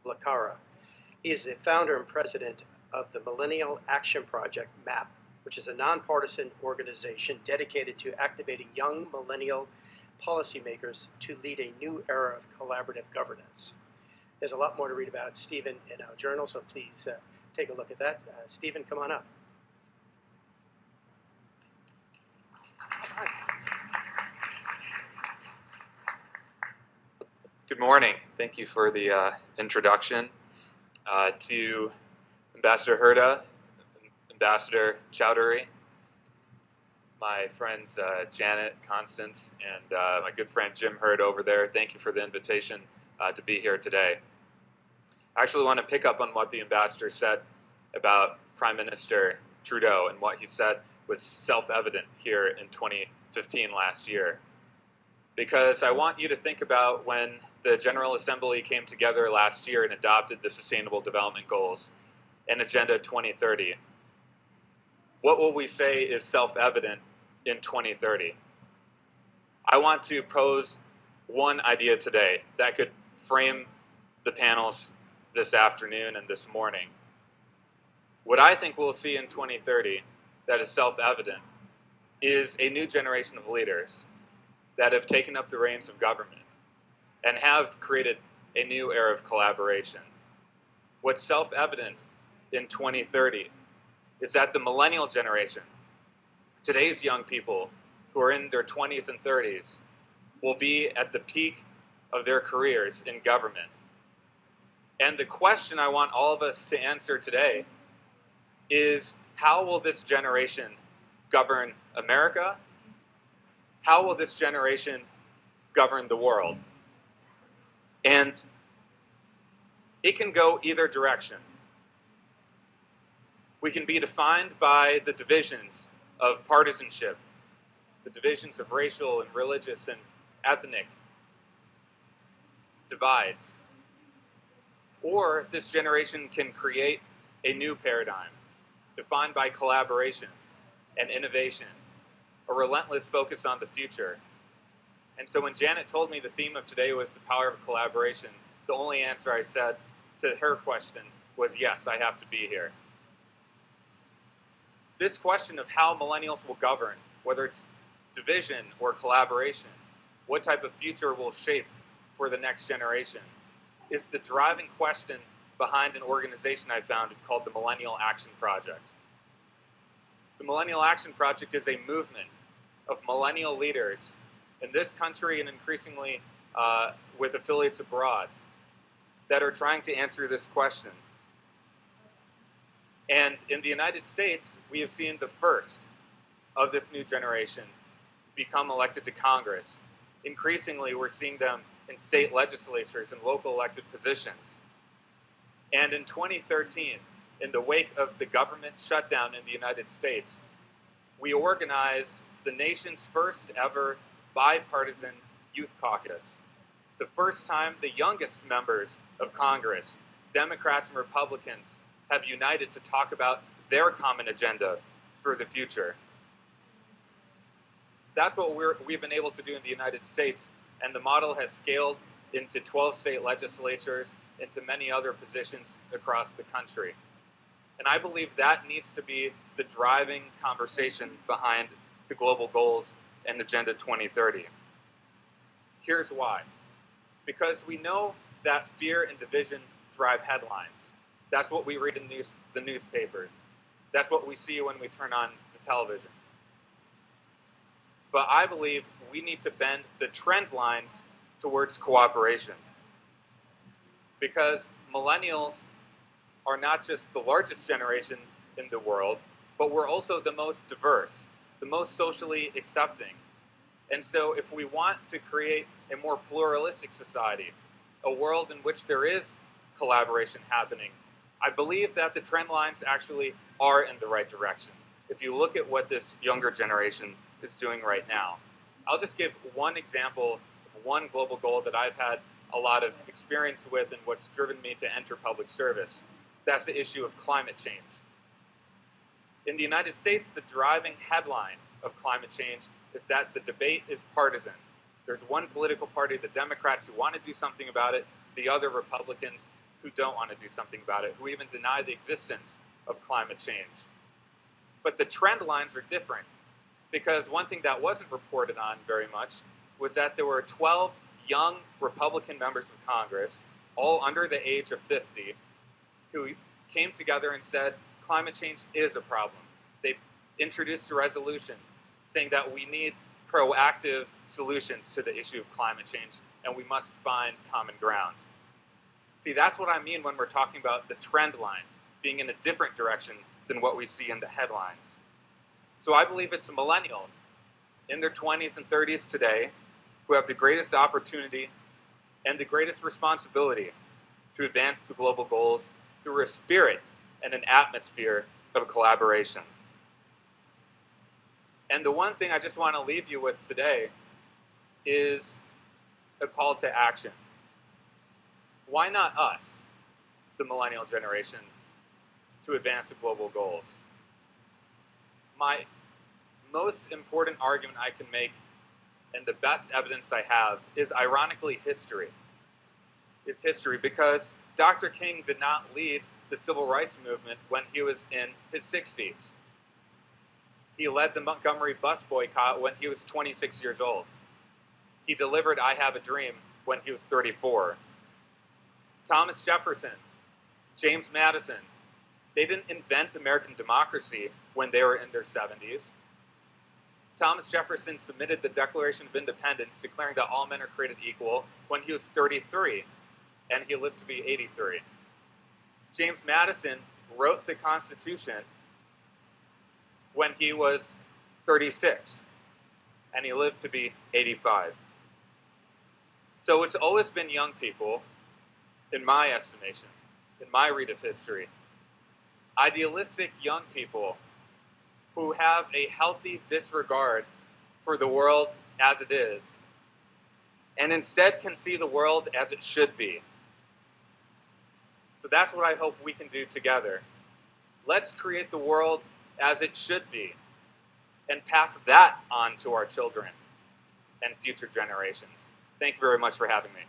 Olikara. He is the founder and president of the Millennial Action Project, MAP, which is a nonpartisan organization dedicated to activating young millennial policymakers to lead a new era of collaborative governance. There's a lot more to read about Steven in our journal, so please take a look at that. Steven, come on up. Good morning. Thank you for the introduction. To Ambassador Herda, Ambassador Chowdhury, my friends Janet, Constance, and my good friend Jim Hurd over there, thank you for the invitation to be here today. I actually want to pick up on what the ambassador said about Prime Minister Trudeau, and what he said was self-evident here in 2015 last year. Because I want you to think about when the General Assembly came together last year and adopted the Sustainable Development Goals and Agenda 2030. What will we say is self-evident in 2030? I want to pose one idea today that could frame the panels this afternoon and this morning. What I think we'll see in 2030 that is self-evident is a new generation of leaders that have taken up the reins of government and have created a new era of collaboration. What's self-evident in 2030 is that the millennial generation, today's young people who are in their 20s and 30s, will be at the peak of their careers in government. And the question I want all of us to answer today is, how will this generation govern America? How will this generation govern the world? And it can go either direction. We can be defined by the divisions of partisanship, the divisions of racial and religious and ethnic divides. Or this generation can create a new paradigm defined by collaboration and innovation, a relentless focus on the future. And so when Janet told me the theme of today was the power of collaboration, the only answer I said to her question was, yes, I have to be here. This question of how millennials will govern, whether it's division or collaboration, what type of future will shape for the next generation, is the driving question behind an organization I founded called the Millennial Action Project. The Millennial Action Project is a movement of millennial leaders in this country and increasingly with affiliates abroad that are trying to answer this question. And in the United States, we have seen the first of this new generation become elected to Congress. Increasingly, we're seeing them in state legislatures and local elected positions. And in 2013, in the wake of the government shutdown in the United States, we organized the nation's first ever bipartisan youth caucus. The first time the youngest members of Congress, Democrats and Republicans, have united to talk about their common agenda for the future. That's what we've been able to do in the United States, and the model has scaled into 12 state legislatures, into many other positions across the country. And I believe that needs to be the driving conversation behind the global goals and Agenda 2030. Here's why. Because we know that fear and division drive headlines. That's what we read in the newspapers. That's what we see when we turn on the television. But I believe we need to bend the trend lines towards cooperation. Because millennials are not just the largest generation in the world, but we're also the most diverse, the most socially accepting. And so if we want to create a more pluralistic society, a world in which there is collaboration happening, I believe that the trend lines actually are in the right direction. If you look at what this younger generation is doing right now, I'll just give one example of one global goal that I've had a lot of experience with and what's driven me to enter public service. That's the issue of climate change. In the United States, the driving headline of climate change is that the debate is partisan. There's one political party, the Democrats, who want to do something about it, the other Republicans who don't want to do something about it, who even deny the existence of climate change. But the trend lines are different, because one thing that wasn't reported on very much was that there were 12 young Republican members of Congress, all under the age of 50, who came together and said climate change is a problem. They introduced a resolution saying that we need proactive solutions to the issue of climate change, and we must find common ground. See, that's what I mean when we're talking about the trend lines being in a different direction than what we see in the headlines. So I believe it's the millennials in their 20s and 30s today who have the greatest opportunity and the greatest responsibility to advance the global goals through a spirit and an atmosphere of collaboration. And the one thing I just want to leave you with today is a call to action. Why not us, the millennial generation, to advance the global goals? My most important argument I can make, and the best evidence I have, is ironically history. It's history, because Dr. King did not lead the civil rights movement when he was in his 60s. He led the Montgomery bus boycott when he was 26 years old. He delivered I Have a Dream when he was 34. Thomas Jefferson, James Madison, they didn't invent American democracy when they were in their 70s. Thomas Jefferson submitted the Declaration of Independence declaring that all men are created equal when he was 33, and he lived to be 83. James Madison wrote the Constitution when he was 36, and he lived to be 85. So it's always been young people, in my estimation, in my read of history, idealistic young people who have a healthy disregard for the world as it is, and instead can see the world as it should be. So that's what I hope we can do together. Let's create the world as it should be, and pass that on to our children and future generations. Thank you very much for having me.